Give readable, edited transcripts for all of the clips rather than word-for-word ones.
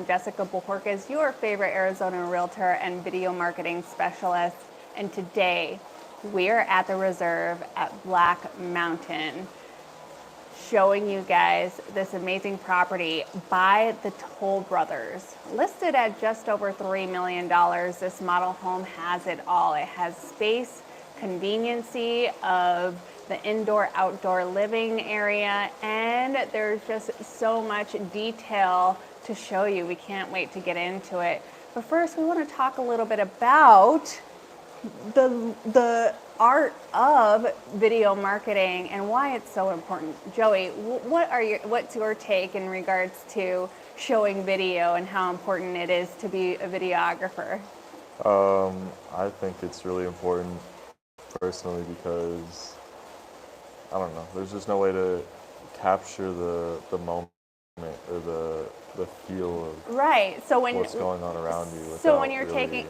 Jessica Bojorquez, your favorite Arizona realtor and video marketing specialist. And today we're at the reserve at Black Mountain showing you guys this amazing property by the Toll Brothers. Listed at just over $3 million, this model home has it all. It has space, conveniency of the indoor-outdoor living area, and there's just so much detail to show you. We can't wait to get into it. But first, we want to talk a little bit about the art of video marketing and why it's so important. Joey, what's your take in regards to showing video and how important it is to be a videographer? I think it's really important personally because I don't know. There's just no way to capture the moment or the feel of Right. So when what's going on around you. So when you're really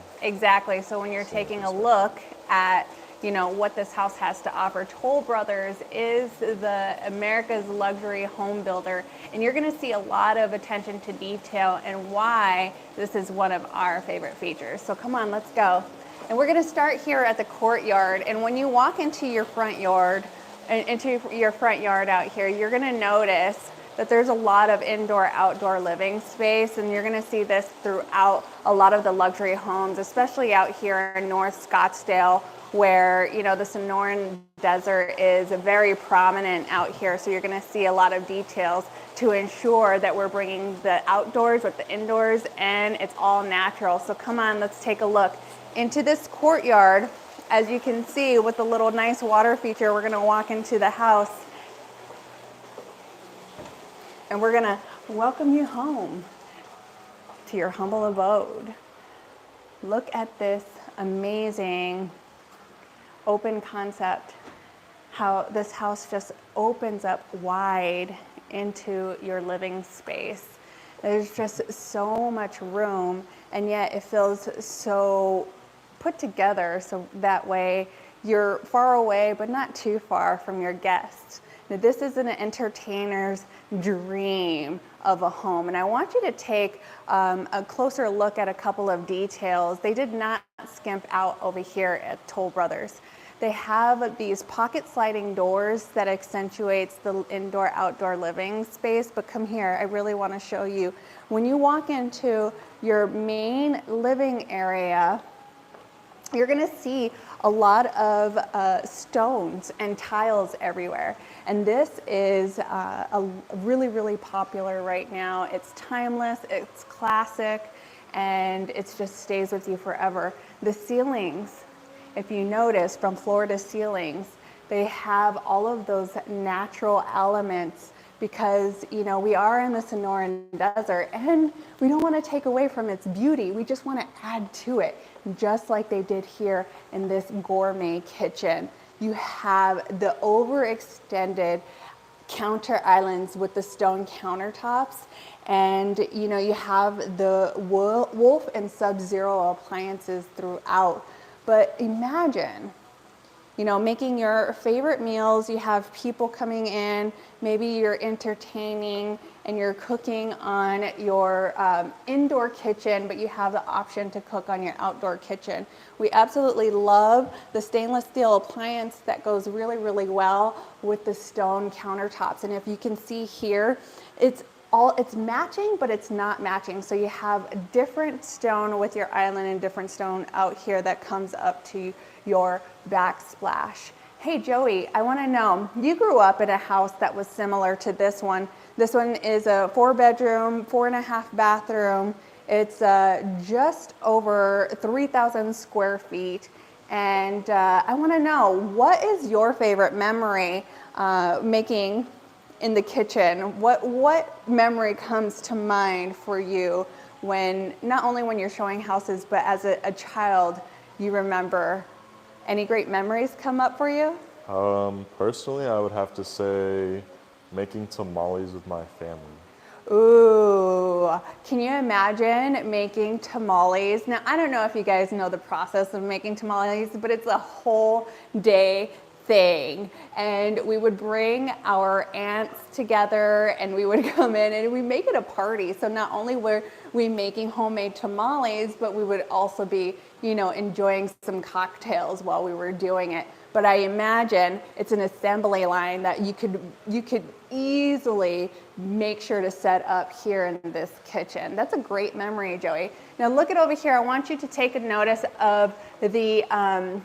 taking a look at what this house has to offer, Toll Brothers is the America's luxury home builder, and you're going to see a lot of attention to detail and why this is one of our favorite features. So come on, let's go. And we're going to start here at the courtyard. And when you walk into your front yard out here, you're going to notice that there's a lot of indoor-outdoor living space, and you're going to see this throughout a lot of the luxury homes, especially out here in North Scottsdale, where the Sonoran Desert is very prominent out here. So you're going to see a lot of details to ensure that we're bringing the outdoors with the indoors, and it's all natural. So come on, let's take a look into this courtyard. As you can see, with the little nice water feature, we're going to walk into the house, and we're going to welcome you home to your humble abode. Look at this amazing open concept, how this house just opens up wide into your living space. There's just so much room, and yet it feels so put together, so that way you're far away but not too far from your guests. Now, this is an entertainer's dream of a home, and I want you to take a closer look at a couple of details. They did not skimp out over here at Toll Brothers. They have these pocket sliding doors that accentuates the indoor-outdoor living space, but come here, I really want to show you. When you walk into your main living area, you're going to see a lot of stones and tiles everywhere. And this is really, really popular right now. It's timeless, it's classic, and it just stays with you forever. The ceilings, if you notice, from floor to ceilings, they have all of those natural elements because, we are in the Sonoran Desert and we don't want to take away from its beauty. We just want to add to it, just like they did here in this gourmet kitchen. You have the overextended counter islands with the stone countertops, and you have the Wolf and Sub-Zero appliances throughout. But imagine making your favorite meals. You have people coming in, maybe you're entertaining and you're cooking on your indoor kitchen, but you have the option to cook on your outdoor kitchen. We absolutely love the stainless steel appliance that goes really, really well with the stone countertops. And if you can see here, it's matching, but it's not matching. So you have different stone with your island and different stone out here that comes up to your backsplash. Hey Joey, I want to know, you grew up in a house that was similar to this one. This one is a 4-bedroom, 4.5 bathroom. It's just over 3,000 square feet. And I want to know, what is your favorite memory making in the kitchen? What memory comes to mind for you when, not only when you're showing houses, but as a child, you remember? Any great memories come up for you? personally, I would have to say making tamales with my family. Ooh, can you imagine making tamales? Now, I don't know if you guys know the process of making tamales, but it's a whole day thing. And we would bring our aunts together and we would come in and we make it a party. So not only were we making homemade tamales, but we would also be, enjoying some cocktails while we were doing it. But I imagine it's an assembly line that you could easily make sure to set up here in this kitchen. That's a great memory, Joey. Now look at over here. I want you to take a notice of the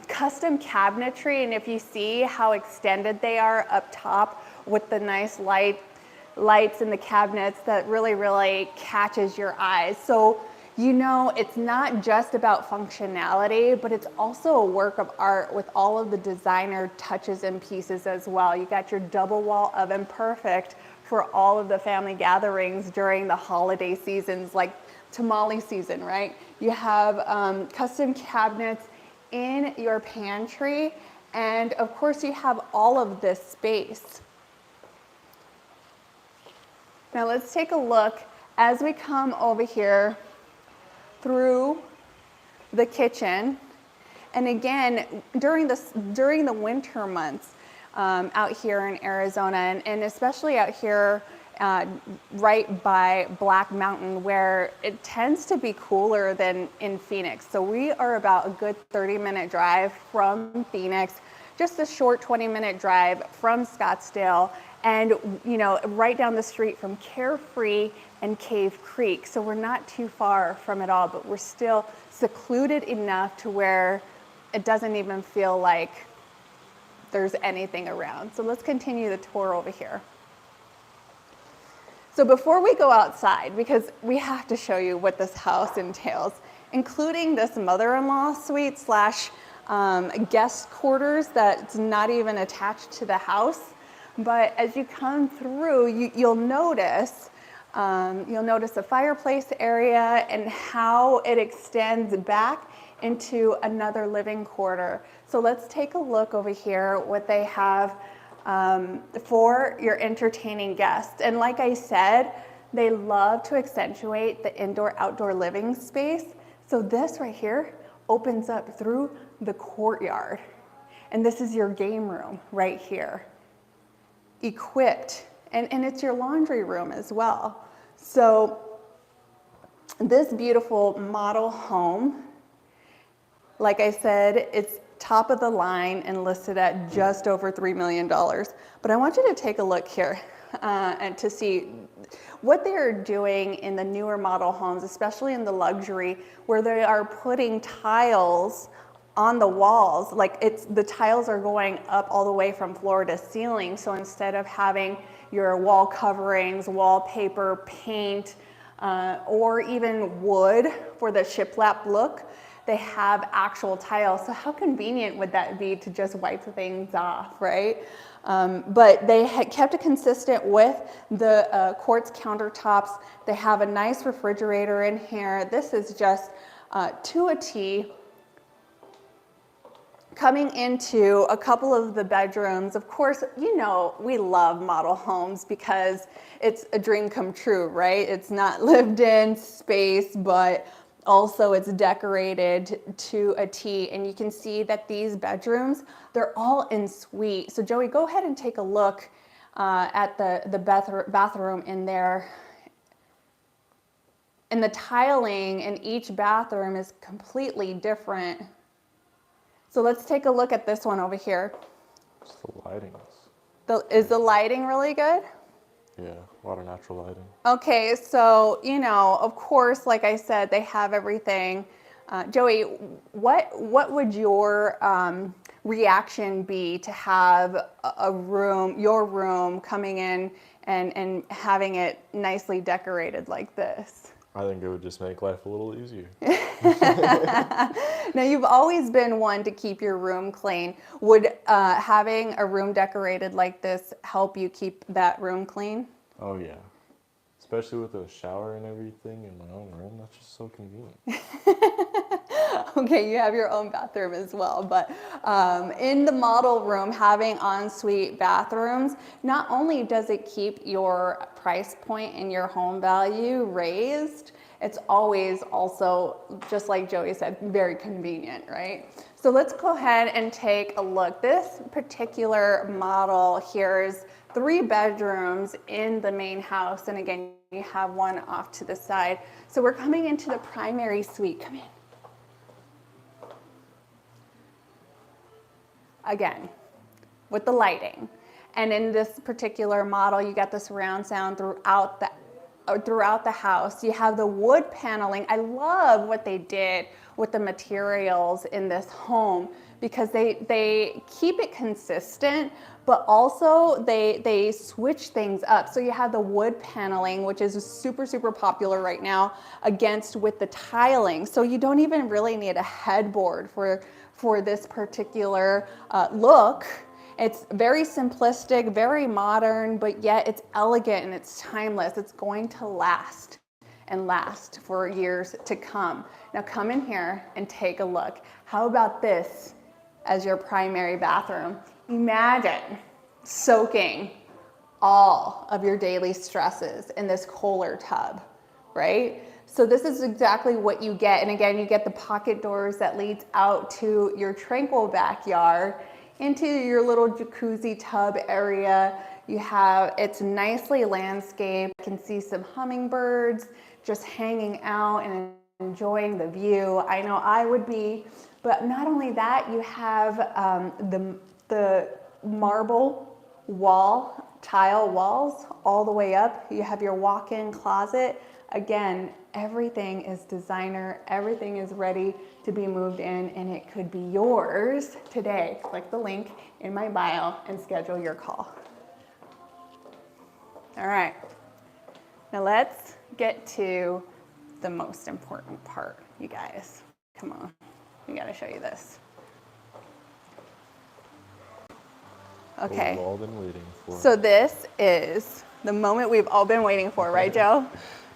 custom cabinetry, and if you see how extended they are up top with the nice lights in the cabinets, that really catches your eyes. So it's not just about functionality, but it's also a work of art with all of the designer touches and pieces as well. You got your double wall oven, perfect for all of the family gatherings during the holiday seasons, like tamale season, right? You have custom cabinets in your pantry, and of course you have all of this space. Now let's take a look as we come over here through the kitchen. And again, during the winter months out here in Arizona, and especially out here right by Black Mountain, where it tends to be cooler than in Phoenix. So we are about a good 30-minute drive from Phoenix, just a short 20-minute drive from Scottsdale, and right down the street from Carefree and Cave Creek. So we're not too far from it all, but we're still secluded enough to where it doesn't even feel like there's anything around. So let's continue the tour over here. So before we go outside, because we have to show you what this house entails, including this mother-in-law suite slash guest quarters that's not even attached to the house. But as you come through, you'll notice the fireplace area and how it extends back into another living quarter. So let's take a look over here what they have for your entertaining guests. And like I said, they love to accentuate the indoor-outdoor living space. So this right here opens up through the courtyard. And this is your game room right here, equipped. And it's your laundry room as well. So this beautiful model home, like I said, it's top of the line and listed at just over $3 million. But I want you to take a look here and to see what they are doing in the newer model homes, especially in the luxury, where they are putting tiles on the walls. Like the tiles are going up all the way from floor to ceiling. So instead of having your wall coverings, wallpaper, paint, or even wood for the shiplap look, they have actual tiles. So how convenient would that be to just wipe things off, right? But they had kept it consistent with the quartz countertops. They have a nice refrigerator in here. This is just to a T. Coming into a couple of the bedrooms, of course, we love model homes because it's a dream come true, right? It's not lived in space, but also it's decorated to a T. And you can see that these bedrooms, they're all en suite. So Joey, go ahead and take a look at the bathroom in there. And the tiling in each bathroom is completely different. So let's take a look at this one over here. Just the lighting. Is the lighting really good? Yeah, a lot of natural lighting. Okay, so, of course, like I said, they have everything. Joey, what would your reaction be to have your room coming in and having it nicely decorated like this? I think it would just make life a little easier. Now, you've always been one to keep your room clean. Would having a room decorated like this help you keep that room clean? Oh, yeah. Especially with a shower and everything in my own room. That's just so convenient. Okay, you have your own bathroom as well, but in the model room, having ensuite bathrooms, not only does it keep your price point and your home value raised, it's always also, just like Joey said, very convenient, right? So let's go ahead and take a look. This particular model here is 3 bedrooms in the main house. And again, you have one off to the side. So we're coming into the primary suite. Come in. Again, with the lighting. And in this particular model, you get the surround sound throughout the house. You have the wood paneling. I love what they did with the materials in this home because they keep it consistent, but also they switch things up. So you have the wood paneling, which is super, super popular right now, against with the tiling. So you don't even really need a headboard for this particular look. It's very simplistic, very modern, but yet it's elegant and it's timeless. It's going to last and last for years to come. Now come in here and take a look. How about this as your primary bathroom? Imagine soaking all of your daily stresses in this Kohler tub, right? So this is exactly what you get. And again, you get the pocket doors that leads out to your tranquil backyard, into your little jacuzzi tub area. You have, it's nicely landscaped. You can see some hummingbirds just hanging out and enjoying the view. I know I would be, but not only that, you have the marble tile walls all the way up. You have your walk-in closet. Again, everything is designer, everything is ready to be moved in, and it could be yours today. Click the link in my bio and schedule your call. All right, now let's get to the most important part, you guys. Come on, we gotta show you this. Okay, What we've all been waiting for. So this is the moment we've all been waiting for, right, Joe?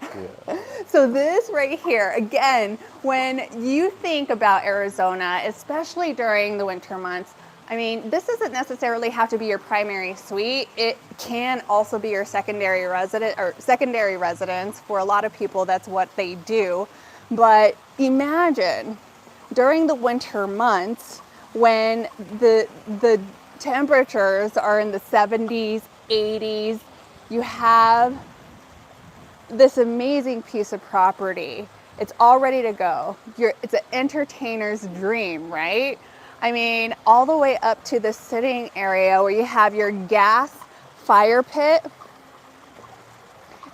Yeah. So this right here, again, when you think about Arizona, especially during the winter months, I mean, this doesn't necessarily have to be your primary suite. It can also be your secondary residence. For a lot of people, that's what they do. But imagine during the winter months when the temperatures are in the 70s, 80s, you have this amazing piece of property. It's all ready to go. It's an entertainer's dream, right? I mean, all the way up to the sitting area where you have your gas fire pit.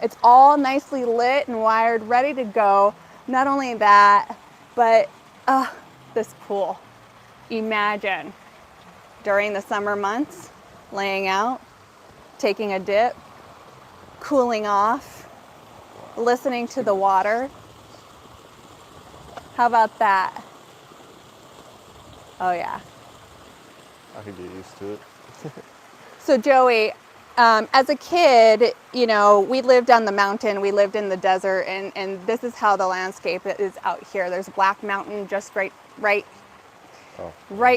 It's all nicely lit and wired, ready to go. Not only that, but this pool. Imagine during the summer months, laying out, taking a dip, cooling off, listening to the water. How about that? Oh yeah. I could get used to it. So Joey, as a kid, you know, we lived on the mountain, we lived in the desert, and this is how the landscape is out here. There's Black Mountain just right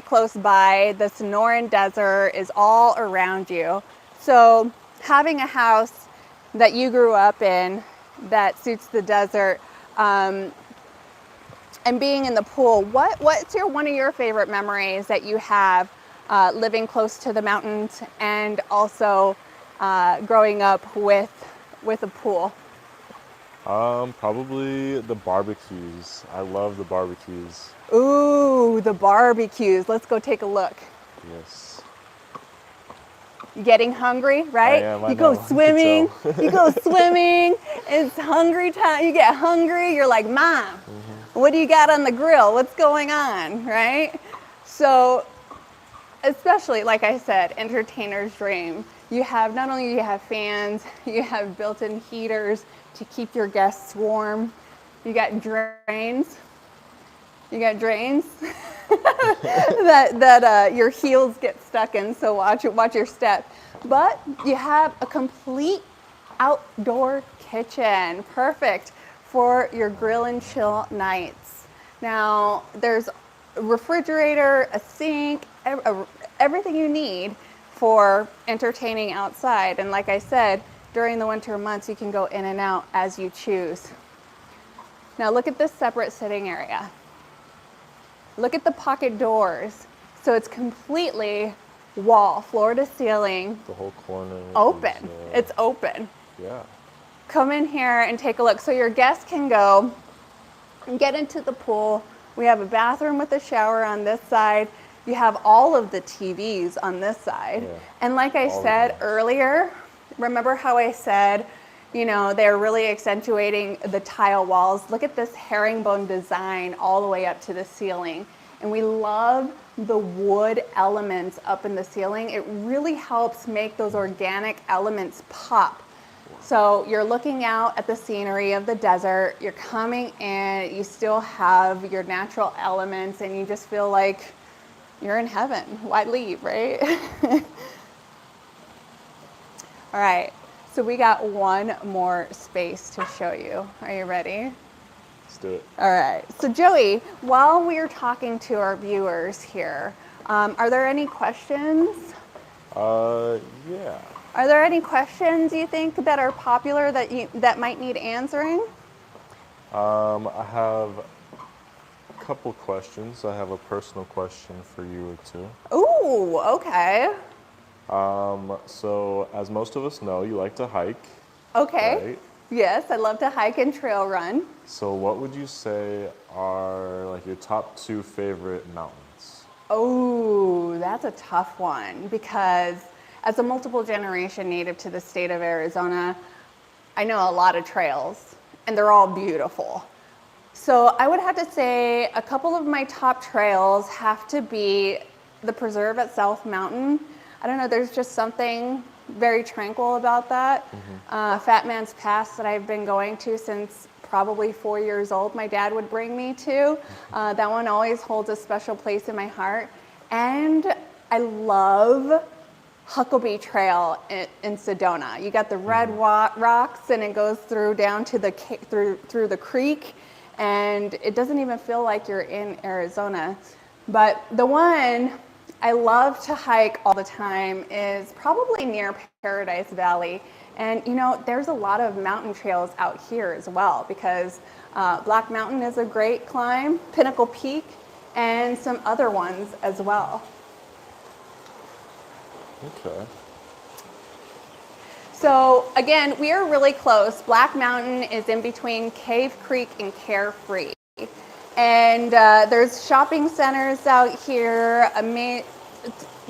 close by. The Sonoran Desert is all around you. So having a house that you grew up in that suits the desert, and being in the pool, what's one of your favorite memories that you have living close to the mountains and also growing up with a pool? Probably the barbecues. I love the barbecues. Ooh, the barbecues. Let's go take a look. Yes. You getting hungry, right? I am, you go swimming. You go swimming. It's hungry time. You get hungry. You're like, Mom, what do you got on the grill? What's going on, right? So, especially, like I said, entertainer's dream. You have, not only do you have fans, you have built-in heaters to keep your guests warm. You got drains. You got drains that your heels get stuck in, so watch your step. But you have a complete outdoor kitchen, perfect for your grill and chill nights. Now, there's a refrigerator, a sink, everything you need for entertaining outside. And like I said, during the winter months, you can go in and out as you choose. Now look at this separate sitting area. Look at the pocket doors. So it's completely wall, floor to ceiling, The whole corner open. is, It's open. yeah. Come in here and take a look. So your guests can go and get into the pool. We have a bathroom with a shower on this side. You have all of the TVs on this side. Yeah. And like I All of said them. earlier, remember how I said, you know, they're really accentuating the tile walls. Look at this herringbone design all the way up to the ceiling. And we love the wood elements up in the ceiling. It really helps make those organic elements pop. So you're looking out at the scenery of the desert, you're coming in, you still have your natural elements, and you just feel like you're in heaven. Why leave, right? All right, so we got one more space to show you. Are you ready? Let's do it. All right, so Joey, while we're talking to our viewers here, are there any questions? Yeah. Are there any questions you think that are popular that might need answering? I have a couple questions. I have a personal question for you or two. Ooh, okay. So as most of us know, you like to hike, Okay. right? Yes, I love to hike and trail run. So what would you say are like your top two favorite mountains? Oh, that's a tough one because as a multiple generation native to the state of Arizona, I know a lot of trails and they're all beautiful. So I would have to say a couple of my top trails have to be the preserve at South Mountain. I don't know, there's just something very tranquil about that. Fat Man's Pass that I've been going to since probably 4 years old, my dad would bring me to. That one always holds a special place in my heart. And I love Huckabee Trail in Sedona. You got the red rocks and it goes through down to the through the creek, and it doesn't even feel like you're in Arizona. But the one I love to hike all the time is probably near Paradise Valley. And you know, there's a lot of mountain trails out here as well because Black Mountain is a great climb, Pinnacle Peak, and some other ones as well. Okay. So again, we are really close. Black Mountain is in between Cave Creek and Carefree. And there's shopping centers out here,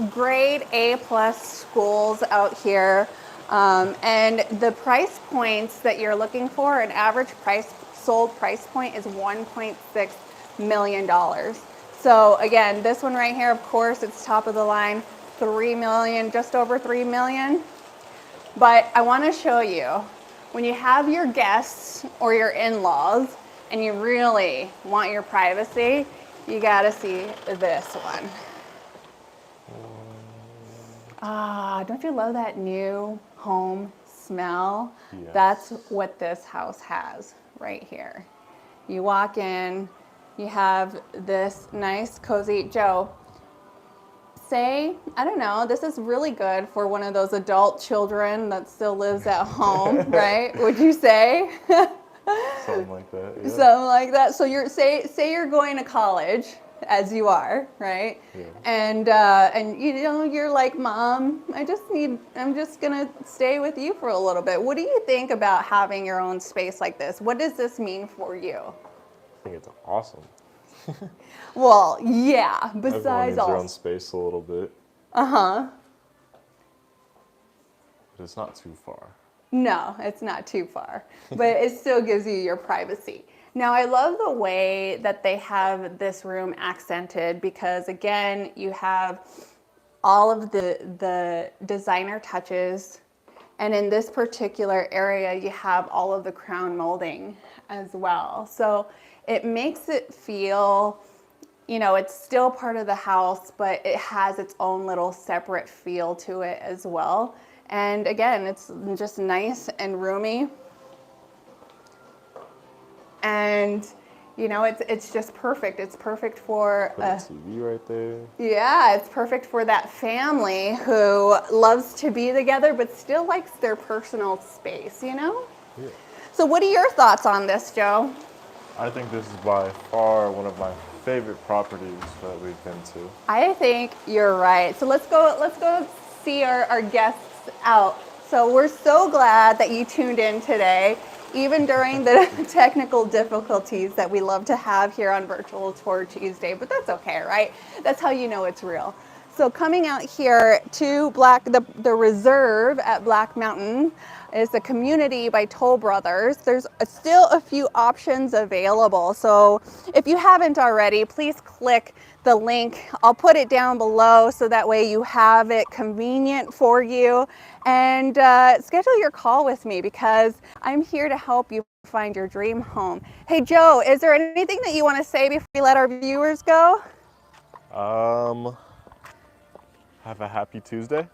grade A+ schools out here. And the price points that you're looking for, an average sold price point is $1.6 million. So again, this one right here, of course, it's top of the line, 3 million, just over 3 million. But I want to show you, when you have your guests or your in-laws and you really want your privacy, you got to see this one. Ah, don't you love that new home smell? Yes. That's what this house has right here. You walk in, you have this nice, cozy, Joe, say, I don't know, this is really good for one of those adult children that still lives at home, right? Would you say? Something like that. Yeah. Something like that. So say you're going to college, as you are, right? Yeah. And you know, you're like, Mom, I'm just gonna stay with you for a little bit. What do you think about having your own space like this? What does this mean for you? I think it's awesome. Well, yeah, Everyone besides needs their own all. space a little bit, Uh-huh. but it's not too far. No, it's not too far, but it still gives you your privacy. Now, I love the way that they have this room accented because, again, you have all of the designer touches, and in this particular area, you have all of the crown molding as well. So it makes it feel, you know, it's still part of the house, but it has its own little separate feel to it as well. And again, it's just nice and roomy. And, you know, it's just perfect. It's perfect for Put a TV right there. yeah, it's perfect for that family who loves to be together but still likes their personal space, you know? Yeah. So what are your thoughts on this, Joe? I think this is by far one of my favorite properties that we've been to. I think you're right. So let's go see our guests out. So we're so glad that you tuned in today, even during the technical difficulties that we love to have here on Virtual Tour Tuesday, but that's okay, right? That's how you know it's real. So coming out here to the reserve at Black Mountain is a community by Toll Brothers. There's still a few options available. So if you haven't already, please click the link. I'll put it down below so that way you have it convenient for you. And schedule your call with me because I'm here to help you find your dream home. Hey Joe, is there anything that you want to say before we let our viewers go? Have a happy Tuesday.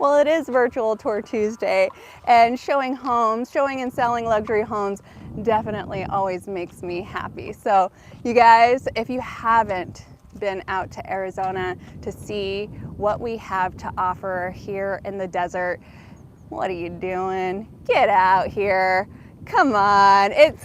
Well, it is Virtual Tour Tuesday, and showing and selling luxury homes definitely always makes me happy. So you guys, if you haven't been out to Arizona to see what we have to offer here in the desert, what are you doing? Get out here. Come on. It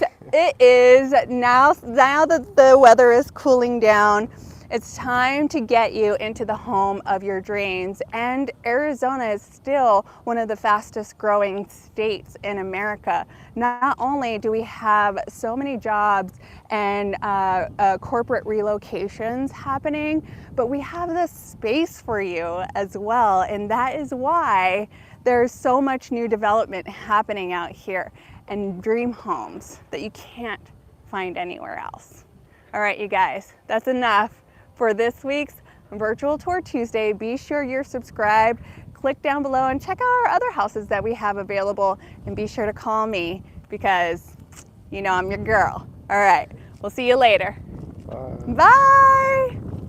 is now that the weather is cooling down, it's time to get you into the home of your dreams. And Arizona is still one of the fastest growing states in America. Not only do we have so many jobs and corporate relocations happening, but we have the space for you as well. And that is why there's so much new development happening out here and dream homes that you can't find anywhere else. All right, you guys, that's enough for this week's Virtual Tour Tuesday. Be sure you're subscribed, click down below and check out our other houses that we have available, and be sure to call me because you know I'm your girl. All right, we'll see you later. Bye. Bye.